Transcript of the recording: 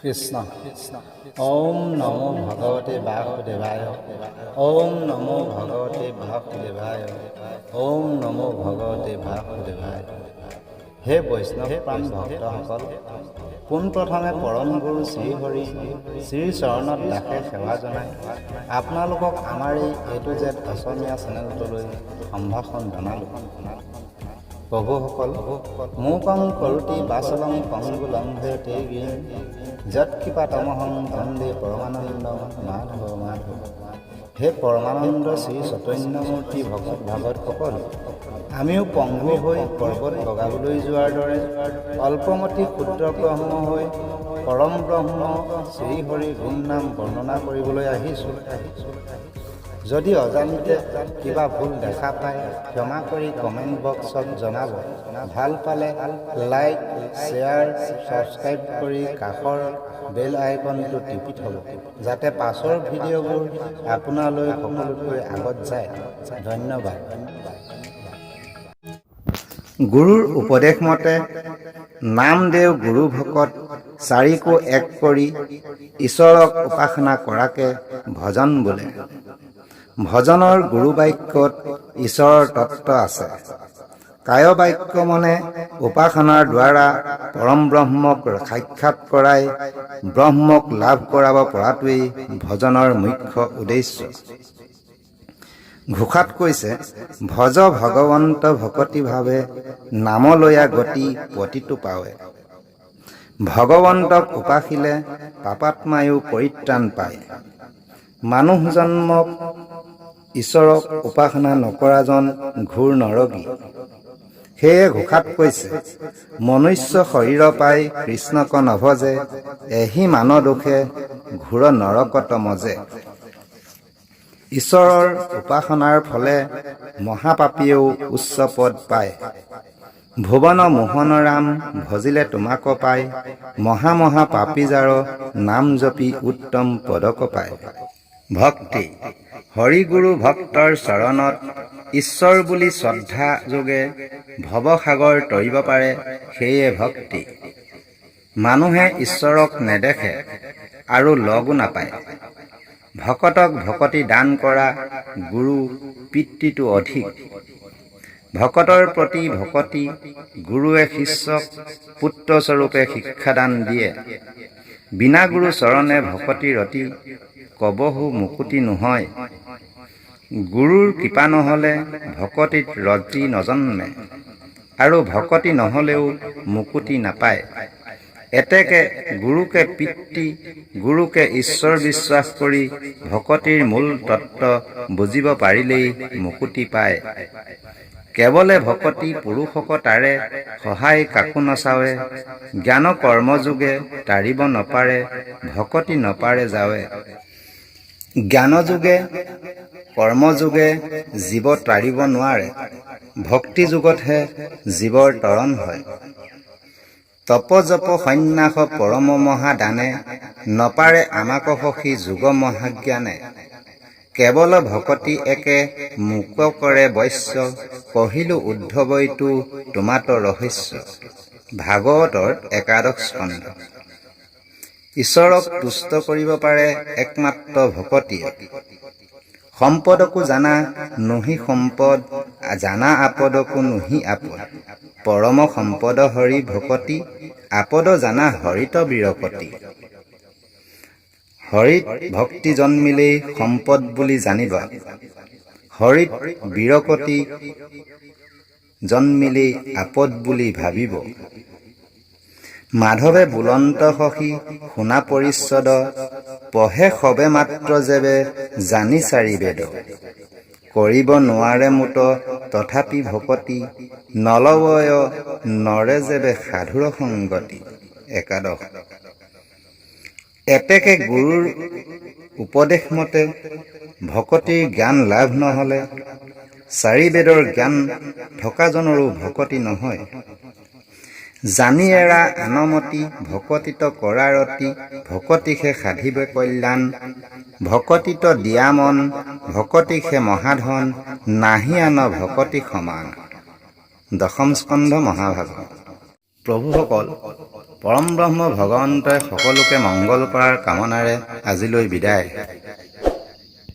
কৃষ্ণ ওম নমো ভগৱতে বাসুদেৱায় ওম নমো ভগৱতে বাসুদেৱায় ওম নমো ভগৱতে বাসুদেৱায়। হে বৈষ্ণৱ প্ৰাণ ভক্তসকল, পোনপ্ৰথমে পৰম গুৰু শ্ৰীহৰি শ্ৰী চৰণত দাসে সেৱা জনাই আপোনালোকক আমাৰ এই A to Z অসমীয়া চেনেলটোলৈ সম্ভাষণ জনালোঁ। প্ৰভুসকল, মূকং কৰোতি বাচলং পংগুলংঘে তেগিং যৎকৃপাতমহং বন্দে পৰমানন্দং মাধৱ মাধৱ। হে পৰমানন্দ শ্ৰী চৈতন্যমূৰ্তি ভকত ভাগৱতসকল, আমিও পংগু হৈ পৰ্বত বগাবলৈ যোৱাৰ দৰে অল্পমতি ক্ষুদ্ৰ ব্ৰহ্ম হৈ পৰম ব্ৰহ্ম শ্ৰীহৰিৰ গুণ নাম বৰ্ণনা কৰিবলৈ আহিছোঁ। যদি অজানিতে কিবা ভুল দেখা পায় ক্ষমা কৰি কমেণ্ট বক্সত জনাব। ভাল পালে লাইক, শ্বেয়াৰ, ছাবস্ক্ৰাইব কৰি কাষৰ বেল আইকনটো টিপি থ'ব, যাতে পাছৰ ভিডিঅ'বোৰ আপোনালৈ সকলোতকৈ আগত যায়। ধন্যবাদ। গুৰুৰ উপদেশ মতে নামদেৱ গুৰু ভকত চাৰিকো এক কৰি ঈশ্বৰক উপাসনা কৰাকে ভজন বোলে। ভজনৰ গুৰু বাক্যত ঈশ্বৰৰ তত্ত্ব আছে। কায় বাক্য মনে উপাসনাৰ দ্বাৰা পৰম ব্ৰহ্মক সাক্ষাৎ কৰাই ব্ৰহ্মক লাভ কৰাব পৰাটোৱেই ভজনৰ মুখ্য উদ্দেশ্য। ঘোষাত কৈছে, ভজ ভগৱন্ত ভকতি ভাৱে নামলৈয়া গতি পতিটো পাৱে। ভগৱন্তক উপাসিলে পাপাত্মায়ো পৰিত্ৰাণ পায়। মানুহ জন্মক ঈশ্বৰক উপাসনা নকৰাজন ঘোৰ নৰগী। সেয়ে ঘোষাত কৈছে, মনুষ্য শৰীৰ পাই কৃষ্ণক নভজে, এহি মান দোষে ঘোৰ নৰকত মজে। ঈশ্বৰৰ উপাসনাৰ ফলে মহাপাপীয়েও উচ্চ পদ পায়। ভুৱন মোহন ৰাম ভজিলে তোমাক পায়, মহা পাপী জাৰ নাম জপি উত্তম পদক পায়। ভক্তি হৰিগুৰু ভক্তৰ চৰণত ঈশ্বৰ বুলি শ্ৰদ্ধা যোগে ভৱসাগৰ তৰিব পাৰে, সেয়ে ভক্তি। মানুহে ঈশ্বৰক নেদেখে আৰু লগো নাপায়। ভকতক ভকতি দান কৰা গুৰু পিতৃটো অধিক। ভকতৰ প্ৰতি ভকতি গুৰুৱে শিষ্যক পুত্ৰস্বৰূপে শিক্ষাদান দিয়ে। বিনা গুৰু চৰণে ভকতি ৰতি কবহু মুকুতি নহয়। গুৰুৰ কৃপা নহলে ভকতিত ৰতি নজন্মে, আৰু ভকতি নহলেও মুকুতি নাপায়। এতেকে গুৰুকে পিতৃ গুৰুকে ঈশ্বৰ বিশ্বাস কৰি ভকতিৰ মূল তত্ত্ব বুজিব পাৰিলেই মুকুতি পায়। কেৱলে ভকতি পুৰুষক তাৰে, সহায় কাকো নচাৱে। জ্ঞান কৰ্মযোগে তাৰিব নপাৰে, ভকতি নপাৰে যাৱে। জ্ঞানযোগে কৰ্মযোগে জীৱ তাৰিব নোৱাৰে, ভক্তি যুগতহে জীৱৰ তৰণ হয়। তপ জপ সন্ন্যাস পৰম মহাদানে, নপাৰে আমাক সখী যুগ মহাজ্ঞানে। কেৱল ভকতি একে মুক কৰে বৈশ্য, কহিলো উদ্ধৱইতো তোমাত ৰহস্য। ভাগৱতৰ ১১ স্কন্ধ। ঈশ্বৰক তুষ্ট কৰিব পাৰে একমাত্ৰ ভকতিয়ে। সম্পদকো জানা নহি সম্পদ, জানা আপদকো নহি আপদ। পৰম সম্পদ হৰি ভকতি, আপদ জানা হৰিত বিৰকতি। হৰিত ভক্তি জন্মিলেই সম্পদ বুলি জানিবা, হৰিত বিৰকতি জন্মিলেই আপদ বুলি ভাবিব। মাধৱে বুলন্ত সখী শুনা পৰিচ্ছদ, পঢ়ে সবে মাত্ৰ যেবে জানি চাৰি বেদ। কৰিব নোৱাৰে মুত তথাপি ভকতি, নলবয় নৰে যেবে সাধুৰ সংগতি। একাদশ। এতেকে গুৰুৰ উপদেশ মতে ভকতিৰ জ্ঞান লাভ নহলে, চাৰি বেদৰ জ্ঞান থকাজনৰো ভকতি নহয়। জানি এৰা আনমতি ভকতিত কৰা ৰতি, ভকতিহে সাধিবে কল্যাণ। ভকতিত দিয়া মন ভকতিহে মহাধন, নাহি আন ভকতি সমান। দশম স্কন্ধ মহাভাগৱত। প্ৰভুসকল, পৰম ব্ৰহ্ম ভগৱন্তই সকলোকে মংগল কৰাৰ কামনাৰে আজিলৈ বিদায়।